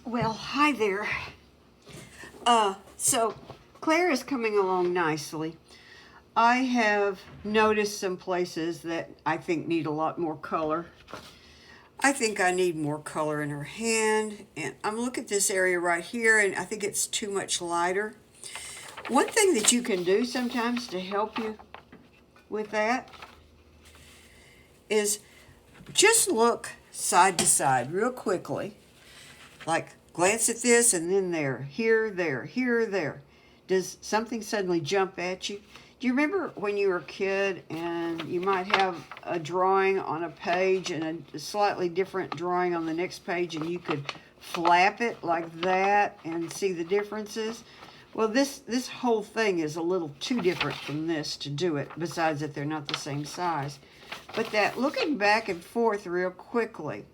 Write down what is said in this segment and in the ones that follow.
Well, hi there. So Claire is coming along nicely. I have noticed some places that I think need a lot more color. I think I need more color in her hand, and I'm looking at this area right here, and I think it's too much lighter. One thing that you can do sometimes to help you with that is just look side to side real quickly, like glance at this and then there, here, there. Does something suddenly jump at you? Do you remember when you were a kid and you might have a drawing on a page and a slightly different drawing on the next page, and you could flap it like that and see the differences? Well, this whole thing is a little too different from this to do it, besides that they're not the same size. But that looking back and forth real quickly,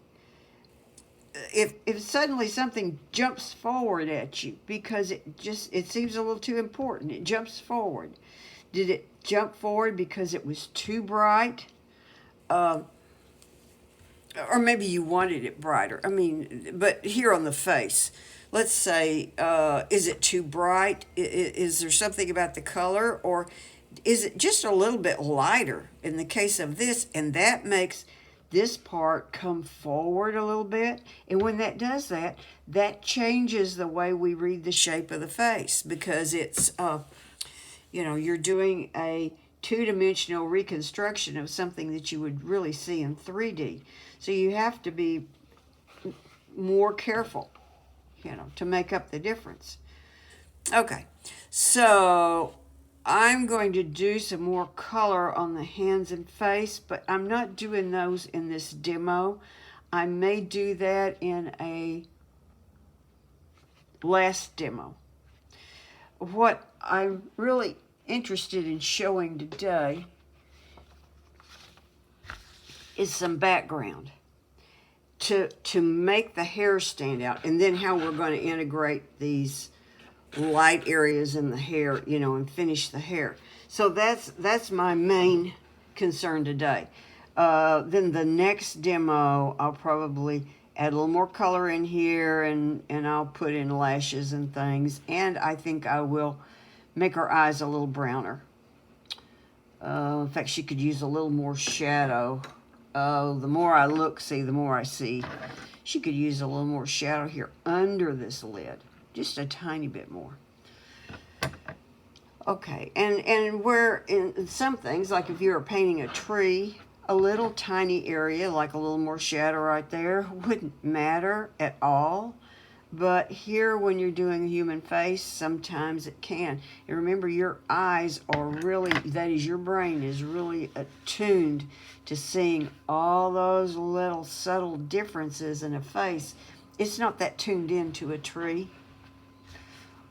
if suddenly something jumps forward at you because it seems a little too important, it jumps forward. Did it jump forward because it was too bright? Or maybe you wanted it brighter. I mean, but here on the face, let's say, is it too bright? Is there something about the color? Or is it just a little bit lighter in the case of this? And that makes this part come forward a little bit. And when that does that, that changes the way we read the shape of the face, because it's, you're doing a two-dimensional reconstruction of something that you would really see in 3D. So you have to be more careful, to make up the difference. Okay, so I'm going to do some more color on the hands and face, but I'm not doing those in this demo. I may do that in a last demo. What I'm really interested in showing today is some background to make the hair stand out, and then how we're going to integrate these light areas in the hair, and finish the hair. So that's my main concern today. Then the next demo, I'll probably add a little more color in here, and I'll put in lashes and things, and I think I will make her eyes a little browner. In fact, she could use a little more shadow. The more I look, the more I see. She could use a little more shadow here under this lid. Just a tiny bit more. Okay, and where in some things, like if you were painting a tree, a little tiny area, like a little more shadow right there, wouldn't matter at all. But here, when you're doing a human face, sometimes it can. And remember, your eyes are really, that is, your brain is really attuned to seeing all those little subtle differences in a face. It's not that tuned in to a tree.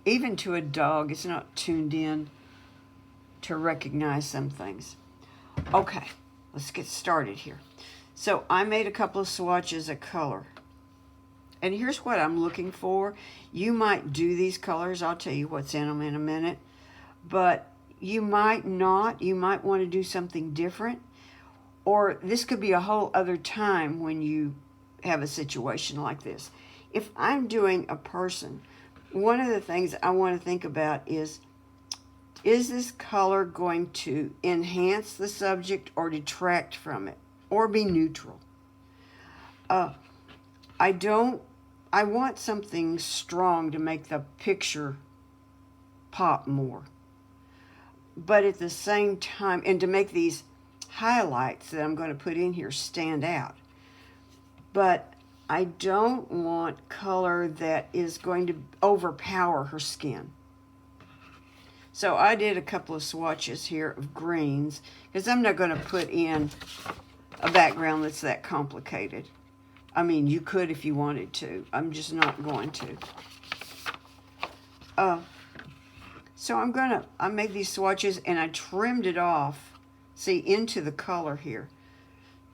Even to a dog, it's not tuned in to recognize some things. Okay, let's get started here. So I made a couple of swatches of color. And here's what I'm looking for. You might do these colors. I'll tell you what's in them in a minute. But you might not. You might want to do something different. Or this could be a whole other time when you have a situation like this. If I'm doing a person, one of the things I want to think about is this color going to enhance the subject or detract from it, or be neutral? I want something strong to make the picture pop more. But at the same time, and to make these highlights that I'm going to put in here stand out. But I don't want color that is going to overpower her skin. So I did a couple of swatches here of greens, because I'm not going to put in a background that's that complicated. I mean, you could if you wanted to. I'm just not going to. So I made these swatches and I trimmed it off, see, into the color here.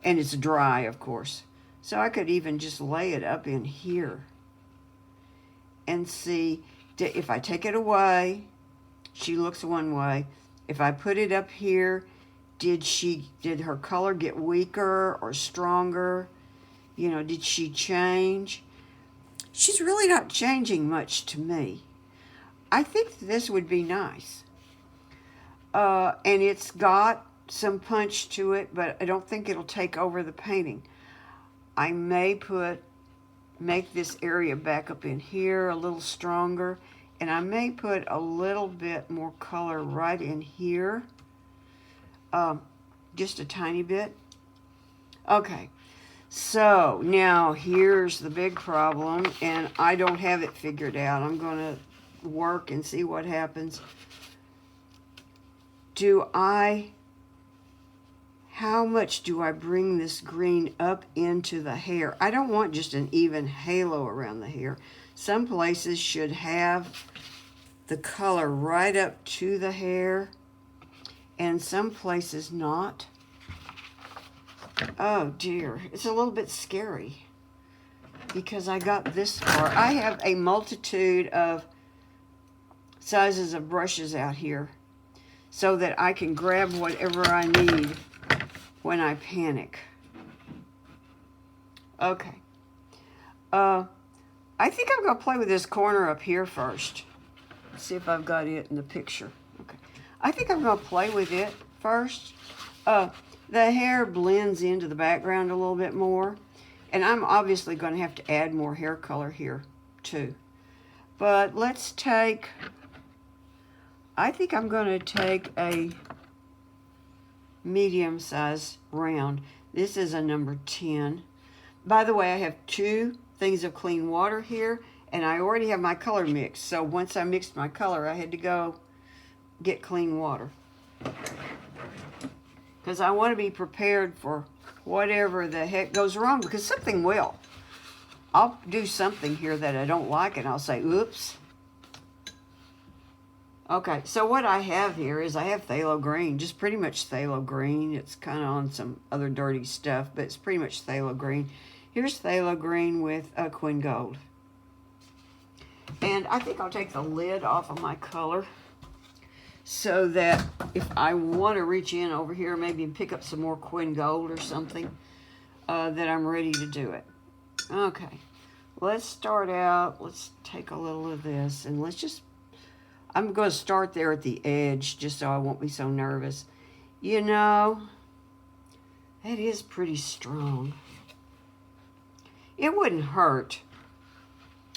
And it's dry, of course. So I could even just lay it up in here and see, if I take it away, she looks one way. If I put it up here, did her color get weaker or stronger? Did she change? she's really not changing much to me. I think this would be nice. And it's got some punch to it, but I don't think it'll take over the painting. I may make this area back up in here a little stronger, and I may put a little bit more color right in here, just a tiny bit. Okay, so now here's the big problem, and I don't have it figured out. I'm going to work and see what happens. How much do I bring this green up into the hair? I don't want just an even halo around the hair. Some places should have the color right up to the hair, and some places not. Oh dear, it's a little bit scary because I got this far. I have a multitude of sizes of brushes out here so that I can grab whatever I need when I panic. Okay. I think I'm going to play with this corner up here first. See if I've got it in the picture. Okay. I think I'm going to play with it first. The hair blends into the background a little bit more. And I'm obviously going to have to add more hair color here too. But let's take... I think I'm going to take a medium size round. This is a number 10. By the way, I have 2 things of clean water here, and I already have my color mixed. So once I mixed my color, I had to go get clean water, because I want to be prepared for whatever the heck goes wrong, because something will. I'll do something here that I don't like, and I'll say, oops. Okay, so what I have here is I have phthalo green, just pretty much phthalo green. It's kind of on some other dirty stuff, but it's pretty much phthalo green. Here's phthalo green with a Quin Gold. And I think I'll take the lid off of my color so that if I want to reach in over here, maybe and pick up some more Quin Gold or something, that I'm ready to do it. Okay, let's start out. Let's take a little of this, and let's just... I'm going to start there at the edge just so I won't be so nervous. You know, that is pretty strong. It wouldn't hurt.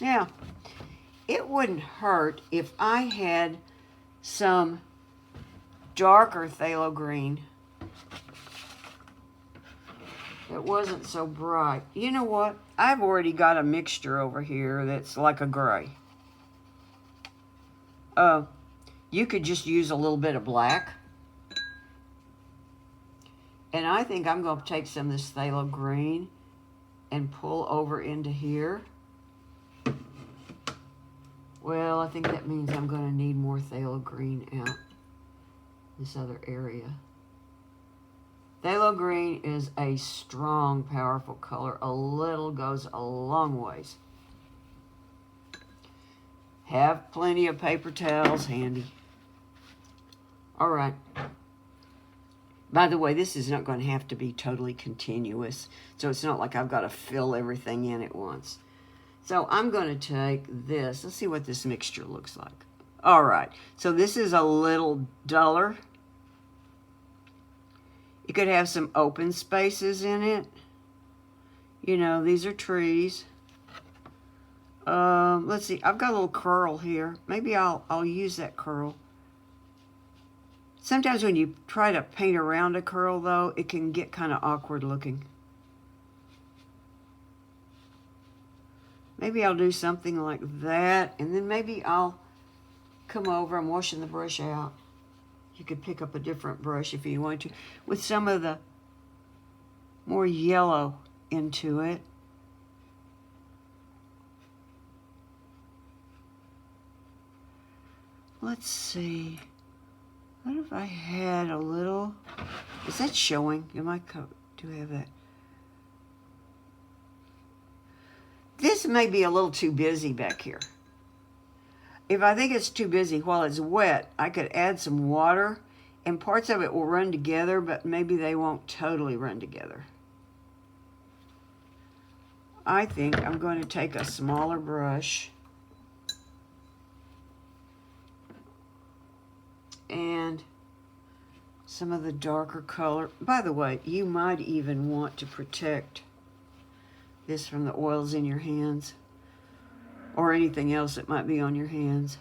Yeah, it wouldn't hurt if I had some darker phthalo green. It wasn't so bright. You know what? I've already got a mixture over here that's like a gray. You could just use a little bit of black. And I think I'm going to take some of this phthalo green and pull over into here. Well, I think that means I'm going to need more phthalo green out this other area. Phthalo green is a strong, powerful color. A little goes a long ways. Have plenty of paper towels handy. All right. By the way, this is not going to have to be totally continuous, so it's not like I've got to fill everything in at once. So I'm going to take this. Let's see what this mixture looks like. All right. So this is a little duller. You could have some open spaces in it. You know, these are trees. Let's see, I've got a little curl here. Maybe I'll use that curl. Sometimes when you try to paint around a curl, though, it can get kind of awkward looking. Maybe I'll do something like that, and then maybe I'll come over. I'm washing the brush out. You could pick up a different brush if you want to, with some of the more yellow into it. Let's see. What if I had a little... Is that showing in my coat? Do I have that? This may be a little too busy back here. If I think it's too busy while it's wet, I could add some water, and parts of it will run together, but maybe they won't totally run together. I think I'm going to take a smaller brush and some of the darker color. By the way, you might even want to protect this from the oils in your hands or anything else that might be on your hands.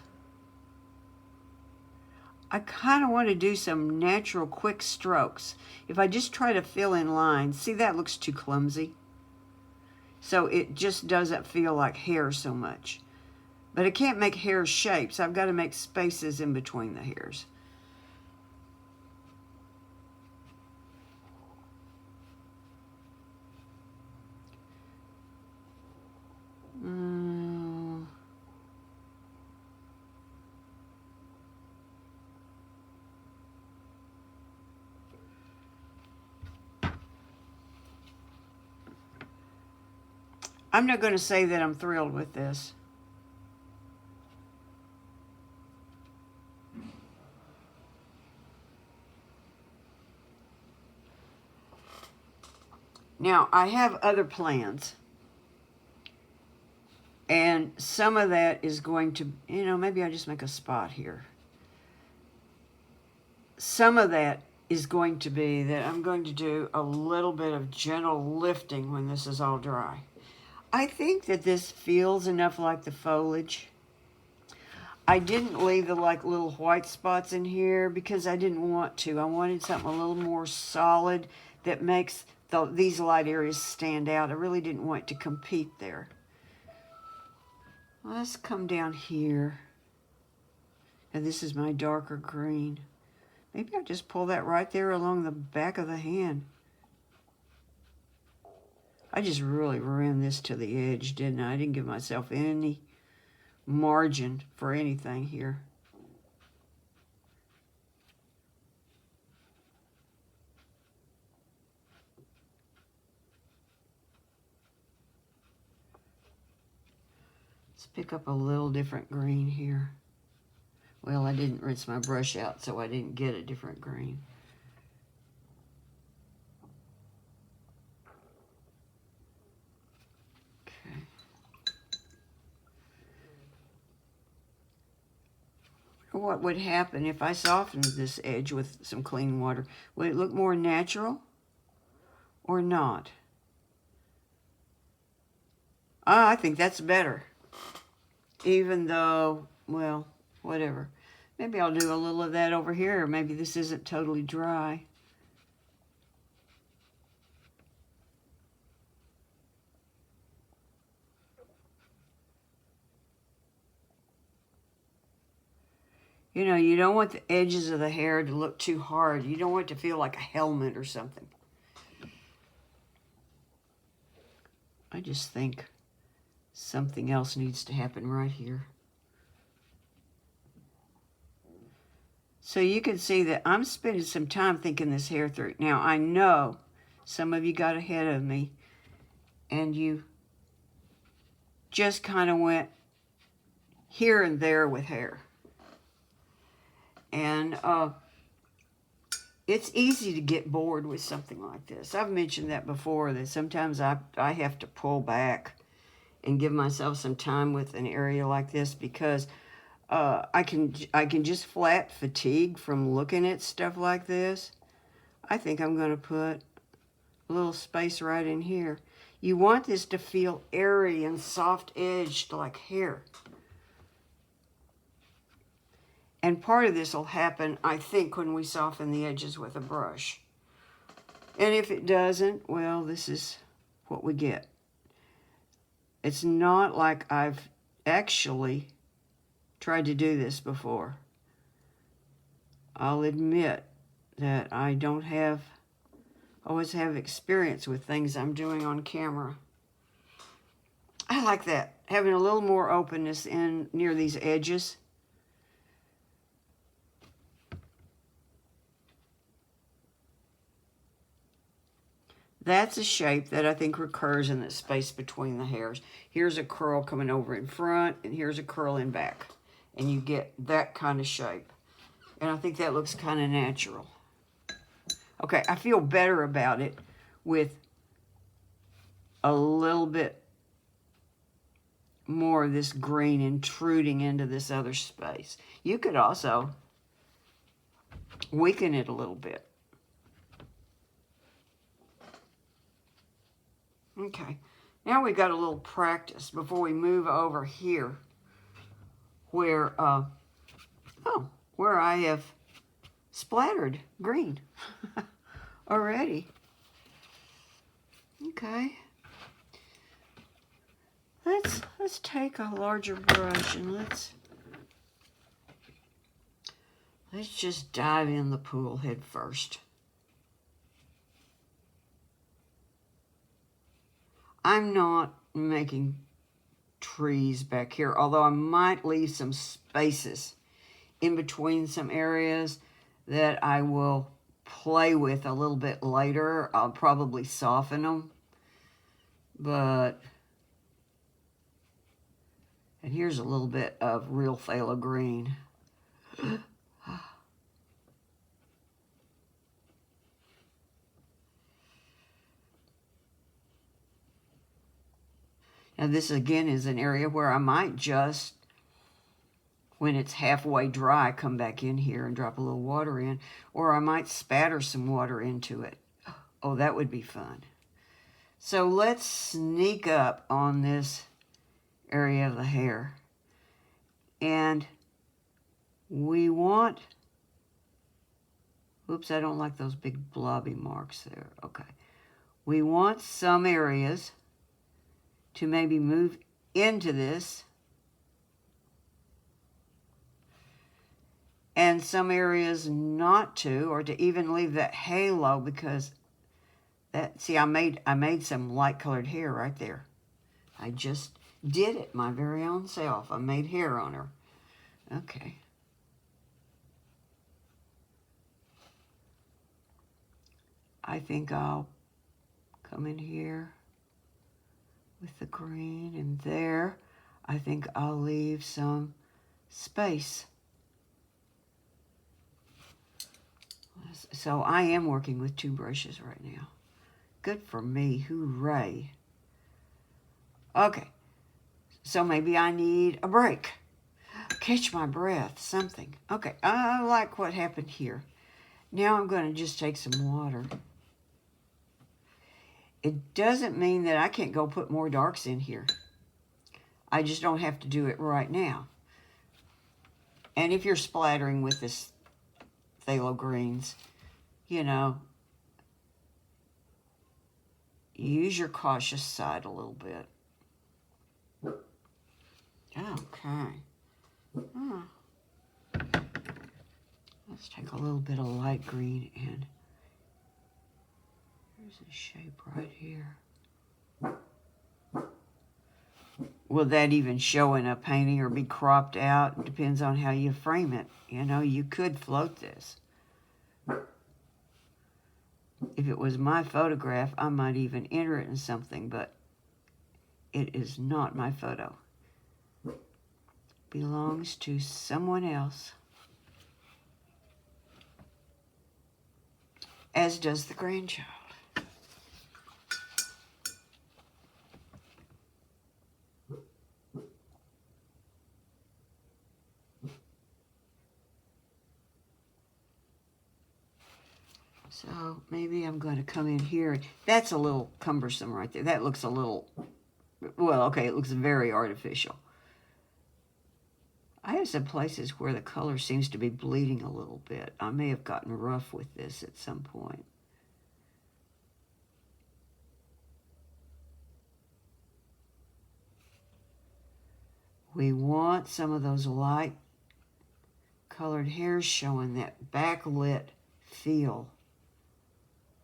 I kind of want to do some natural quick strokes. If I just try to fill in lines, see, that looks too clumsy. So it just doesn't feel like hair so much. But I can't make hair shapes. I've got to make spaces in between the hairs. I'm not going to say that I'm thrilled with this. Now, I have other plans. And some of that is going to, maybe I just make a spot here. Some of that is going to be that I'm going to do a little bit of gentle lifting when this is all dry. I think that this feels enough like the foliage. I didn't leave the little white spots in here because I didn't want to. I wanted something a little more solid that makes these light areas stand out. I really didn't want to compete there. Let's come down here. And this is my darker green. Maybe I'll just pull that right there along the back of the hand. I just really ran this to the edge, didn't I? I didn't give myself any margin for anything here. Let's pick up a little different green here. Well, I didn't rinse my brush out, so I didn't get a different green. Okay. What would happen if I softened this edge with some clean water? Would it look more natural or not? I think that's better. Even though, well, whatever. Maybe I'll do a little of that over here, or maybe this isn't totally dry. You don't want the edges of the hair to look too hard. You don't want it to feel like a helmet or something. I just think something else needs to happen right here. So you can see that I'm spending some time thinking this hair through. Now, I know some of you got ahead of me and you just kind of went here and there with hair. And it's easy to get bored with something like this. I've mentioned that before, that sometimes I have to pull back and give myself some time with an area like this because I can just flat fatigue from looking at stuff like this. I think I'm going to put a little space right in here. You want this to feel airy and soft-edged like hair. And part of this will happen, I think, when we soften the edges with a brush. And if it doesn't, well, this is what we get. It's not like I've actually tried to do this before. I'll admit that I don't always have experience with things I'm doing on camera. I like that, having a little more openness in near these edges. That's a shape that I think recurs in the space between the hairs. Here's a curl coming over in front, and here's a curl in back. And you get that kind of shape. And I think that looks kind of natural. Okay, I feel better about it with a little bit more of this green intruding into this other space. You could also weaken it a little bit. Okay, now we got a little practice before we move over here where, where I have splattered green already. Okay. Let's take a larger brush and let's just dive in the pool head first. I'm not making trees back here, although I might leave some spaces in between some areas that I will play with a little bit later. I'll probably soften them, but, and here's a little bit of real phthalo green. Now this again is an area where I might just, when it's halfway dry, come back in here and drop a little water in, or I might spatter some water into it. Oh, that would be fun. So let's sneak up on this area of the hair. And we want, oops, I don't like those big blobby marks there. Okay. We want some areas to maybe move into this, and some areas not to, or to even leave that halo, because that, see, I made some light colored hair right there. I just did it my very own self. I made hair on her. Okay. I think I'll come in here with the green, and there I think I'll leave some space. So I am working with 2 brushes right now. Good for me, hooray. Okay, so maybe I need a break. Catch my breath, something. Okay, I like what happened here. Now I'm going to just take some water. It doesn't mean that I can't go put more darks in here. I just don't have to do it right now. And if you're splattering with this phthalo greens, you know, use your cautious side a little bit. Okay. Let's take a little bit of light green and here's a shape right here. Will that even show in a painting or be cropped out? It depends on how you frame it. You know, you could float this. If it was my photograph, I might even enter it in something, but it is not my photo. It belongs to someone else. As does the grandchild. So maybe I'm going to come in here. That's a little cumbersome right there. That looks a little, well, okay, it looks very artificial. I have some places where the color seems to be bleeding a little bit. I may have gotten rough with this at some point. We want some of those light colored hairs showing that backlit feel.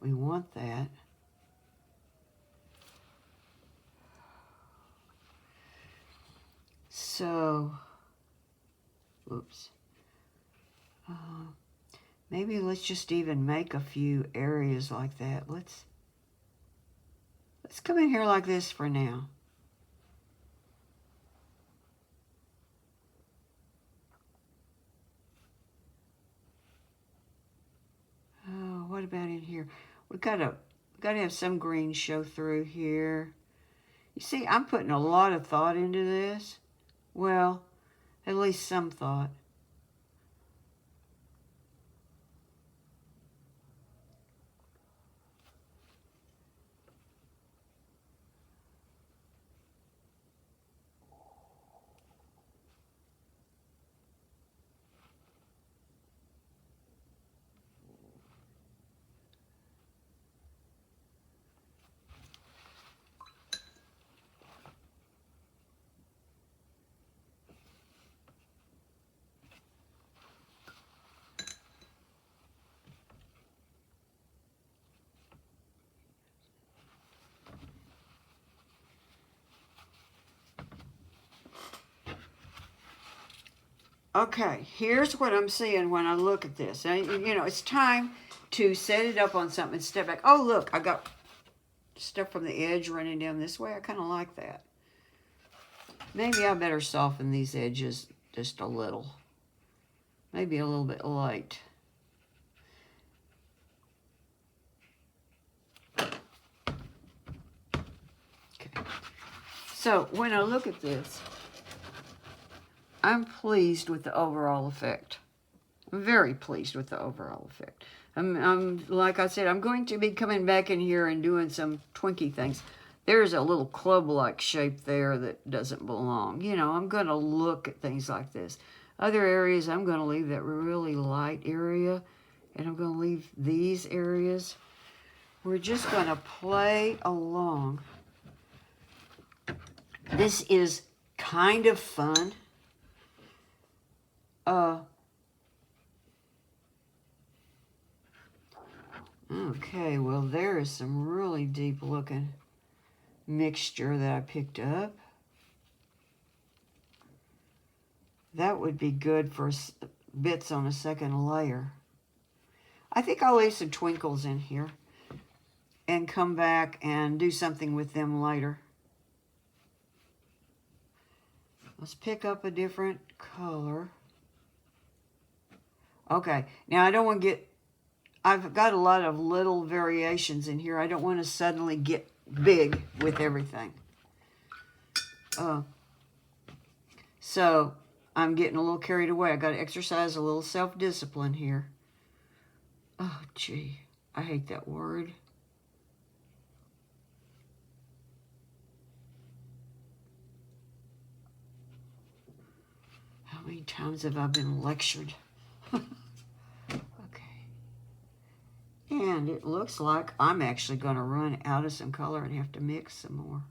We want that. So, oops. Maybe let's just even make a few areas like that. Let's come in here like this for now. Oh, what about in here? We gotta have some green show through here. You see, I'm putting a lot of thought into this. Well, at least some thought. Okay, here's what I'm seeing when I look at this. And, you know, it's time to set it up on something and step back. Oh, look, I got stuff from the edge running down this way. I kind of like that. Maybe I better soften these edges just a little. Maybe a little bit light. Okay. So when I look at this, I'm pleased with the overall effect. I'm very pleased with the overall effect. I'm like I said, I'm going to be coming back in here and doing some twinky things. There's a little club-like shape there that doesn't belong. You know, I'm going to look at things like this. Other areas, I'm going to leave that really light area, and I'm going to leave these areas. We're just going to play along. This is kind of fun. Okay, well, there is some really deep looking mixture that I picked up. That would be good for bits on a second layer. I think I'll leave some twinkles in here and come back and do something with them later. Let's pick up a different color. Okay, now I don't want to get, I've got a lot of little variations in here. I don't want to suddenly get big with everything. So I'm getting a little carried away. I got to exercise a little self-discipline here. Oh, gee, I hate that word. How many times have I been lectured? And it looks like I'm actually going to run out of some color and have to mix some more.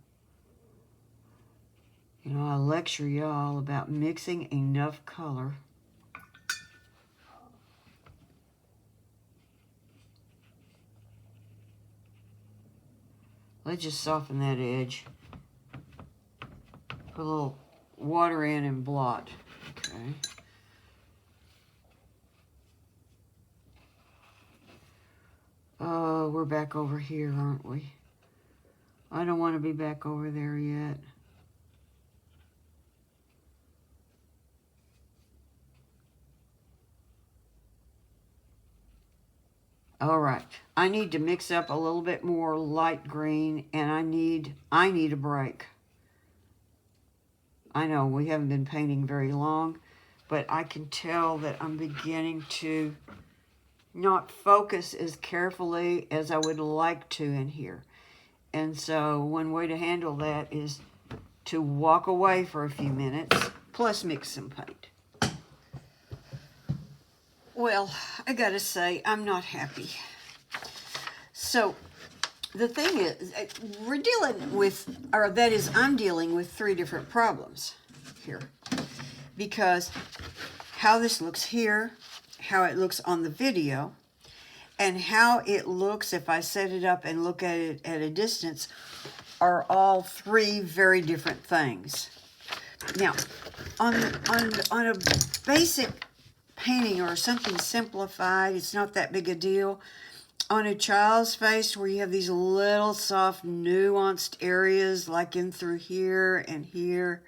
You know, I lecture y'all about mixing enough color. Let's just soften that edge. Put a little water in and blot. Okay. Oh, we're back over here, aren't we? I don't want to be back over there yet. All right, I need to mix up a little bit more light green, and I need a break. I know we haven't been painting very long, but I can tell that I'm beginning to not focus as carefully as I would like to in here. And so one way to handle that is to walk away for a few minutes, plus mix some paint. Well, I gotta say, I'm not happy. So the thing is, we're dealing with, or that is, I'm dealing with 3 different problems here. Because how this looks here, how it looks on the video, and how it looks if I set it up and look at it at a distance are all 3 very different things. Now, on a basic painting or something simplified, it's not that big a deal. On a child's face where you have these little soft nuanced areas like in through here and here,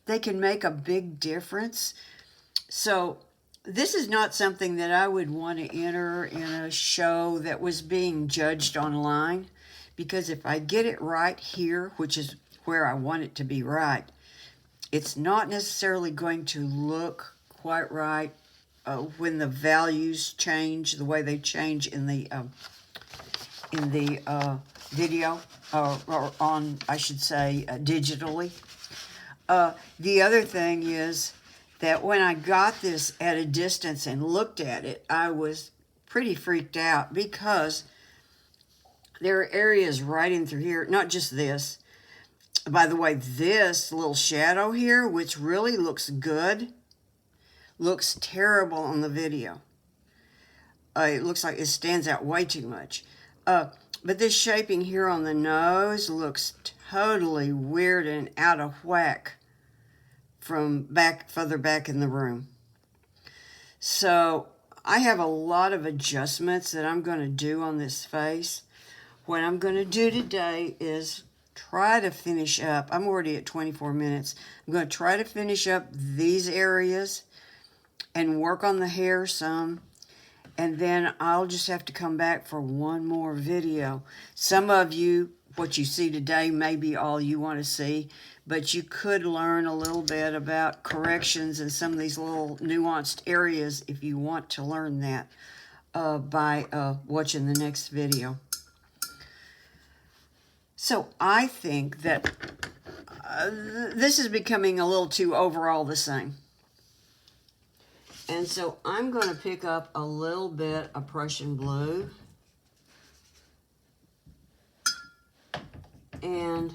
they can make a big difference. So this is not something that I would want to enter in a show that was being judged online, because if I get it right here, which is where I want it to be right. It's not necessarily going to look quite right when the values change the way they change in the video, or on, I should say, digitally. The other thing is that when I got this at a distance and looked at it, I was pretty freaked out because there are areas right in through here, not just this. By the way, this little shadow here, which really looks good, looks terrible on the video. It looks like it stands out way too much. But this shaping here on the nose looks totally weird and out of whack from further back in the room. So I have a lot of adjustments that I'm going to do on this face. What I'm going to do today is try to finish up. I'm already at 24 minutes. I'm going to try to finish up these areas and work on the hair some. And then I'll just have to come back for one more video. Some of you, what you see today may be all you want to see, but you could learn a little bit about corrections and some of these little nuanced areas if you want to learn that by watching the next video. So I think that this is becoming a little too overall the same. And so I'm going to pick up a little bit of Prussian blue. And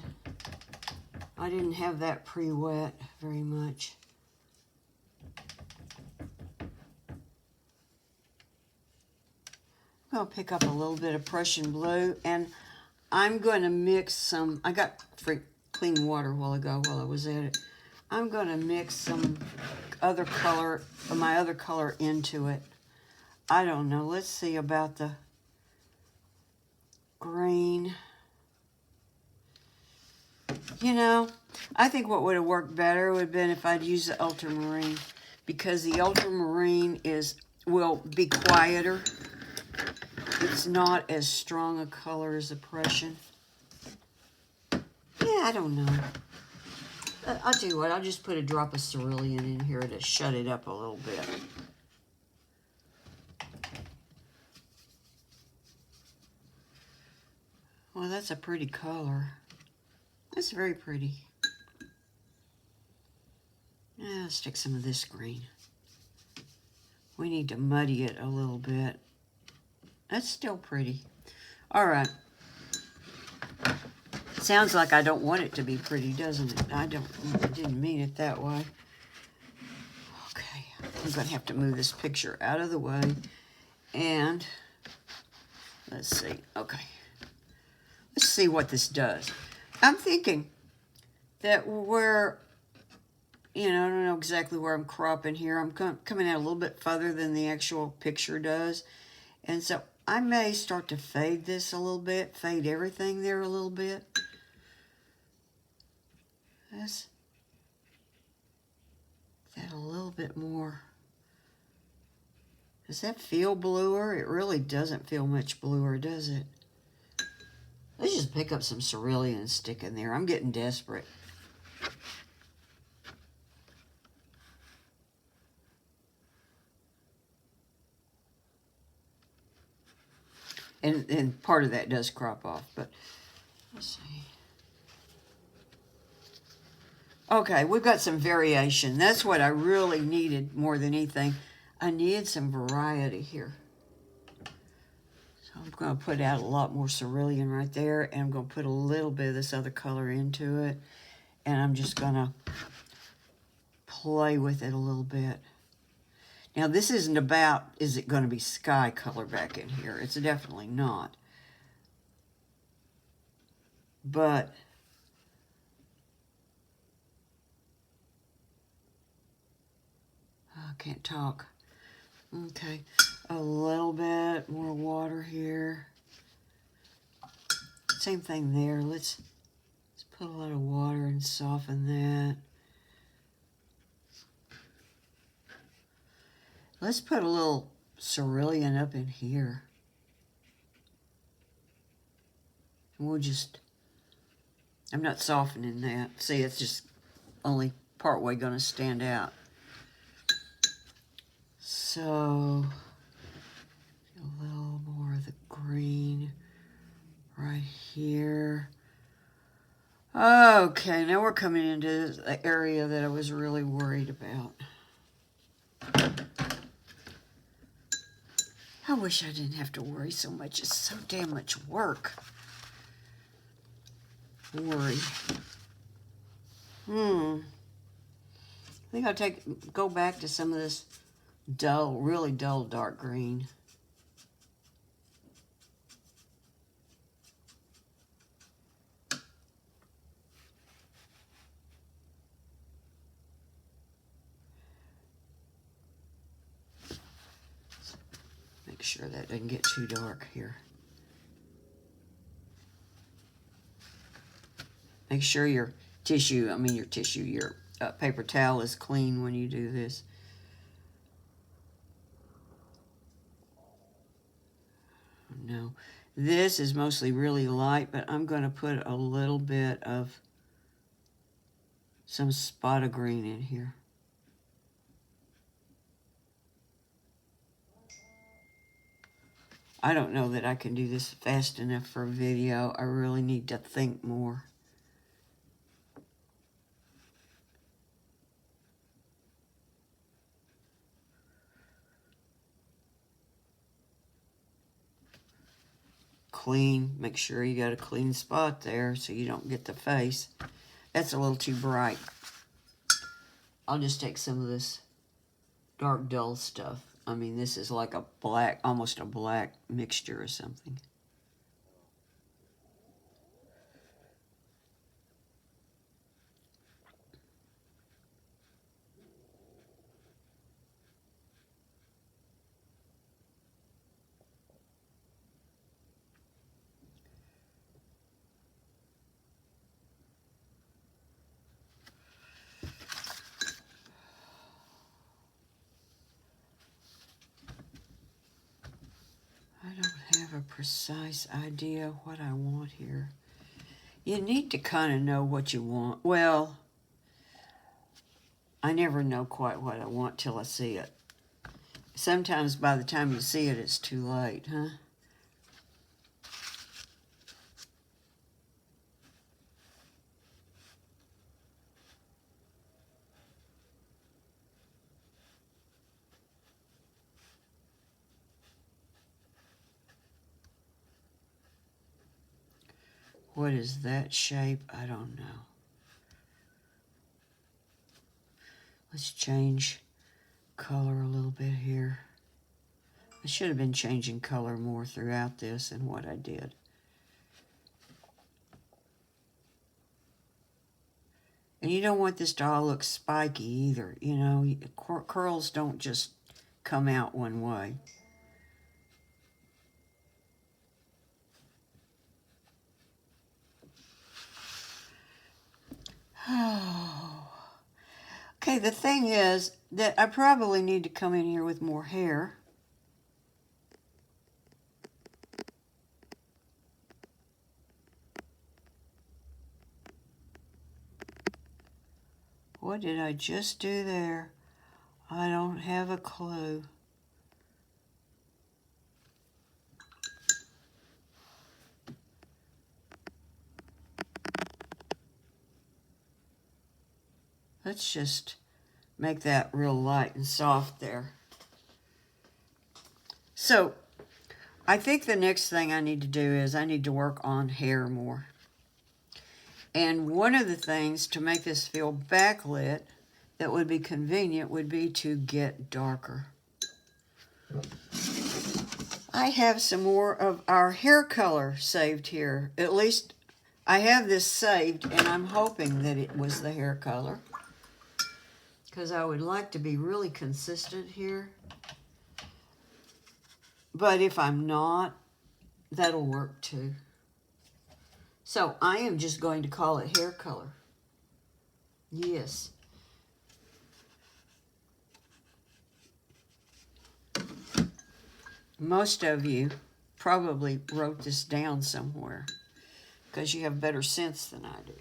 I didn't have that pre-wet very much. I'm going to pick up a little bit of Prussian blue, and I'm going to mix some, I got clean water a while ago while I was at it. I'm going to mix some other color, my other color into it. I don't know, let's see about the green. You know, I think what would have worked better would have been if I'd used the ultramarine, because the ultramarine will be quieter. It's not as strong a color as the Prussian. Yeah, I don't know. I'll tell you what, I'll just put a drop of cerulean in here to shut it up a little bit. Well, that's a pretty color. That's very pretty. Yeah, let's stick some of this green. We need to muddy it a little bit. That's still pretty. All right. Sounds like I don't want it to be pretty, doesn't it? I didn't mean it that way. Okay, I'm going to have to move this picture out of the way. And let's see. Okay. Let's see what this does. I'm thinking that I don't know exactly where I'm cropping here. I'm coming out a little bit further than the actual picture does. And so I may start to fade this a little bit, fade everything there a little bit. Let's that a little bit more. Does that feel bluer? It really doesn't feel much bluer, does it? Let's just pick up some cerulean and stick in there. I'm getting desperate. And part of that does crop off, but let's see. Okay, we've got some variation. That's what I really needed more than anything. I needed some variety here. So I'm going to put out a lot more cerulean right there, and I'm going to put a little bit of this other color into it, and I'm just going to play with it a little bit. Now, this isn't about, is it going to be sky color back in here? It's definitely not. But I can't talk. Okay, a little bit more water here. Same thing there. Let's put a lot of water and soften that. Let's put a little cerulean up in here. And we'll just I'm not softening that. See, it's just only part way going to stand out. So, a little more of the green right here. Okay, now we're coming into the area that I was really worried about. I wish I didn't have to worry so much. It's so damn much work. Worry. I think I'll go back to some of this dull, really dull dark green. Make sure that doesn't get too dark here. Make sure your your paper towel is clean when you do this. No, this is mostly really light, but I'm going to put a little bit of some spot of green in here. I don't know that I can do this fast enough for a video. I really need to think more. Clean, make sure you got a clean spot there so you don't get the face. That's a little too bright. I'll just take some of this dark dull stuff. I mean, this is like a black, almost a black mixture or something. I don't have a precise idea what I want here. You need to kind of know what you want. Well, I never know quite what I want till I see it. Sometimes by the time you see it, it's too late, huh? What is that shape? I don't know. Let's change color a little bit here. I should have been changing color more throughout this than what I did. And you don't want this to all look spiky either. You know, curls don't just come out one way. Okay, the thing is that I probably need to come in here with more hair. What did I just do there? I don't have a clue. Let's just make that real light and soft there. So, I think the next thing I need to do is I need to work on hair more. And one of the things to make this feel backlit that would be convenient would be to get darker. I have some more of our hair color saved here. At least I have this saved, and I'm hoping that it was the hair color, because I would like to be really consistent here. But if I'm not, that'll work too. So I am just going to call it hair color. Yes. Most of you probably wrote this down somewhere. because you have better sense than I do.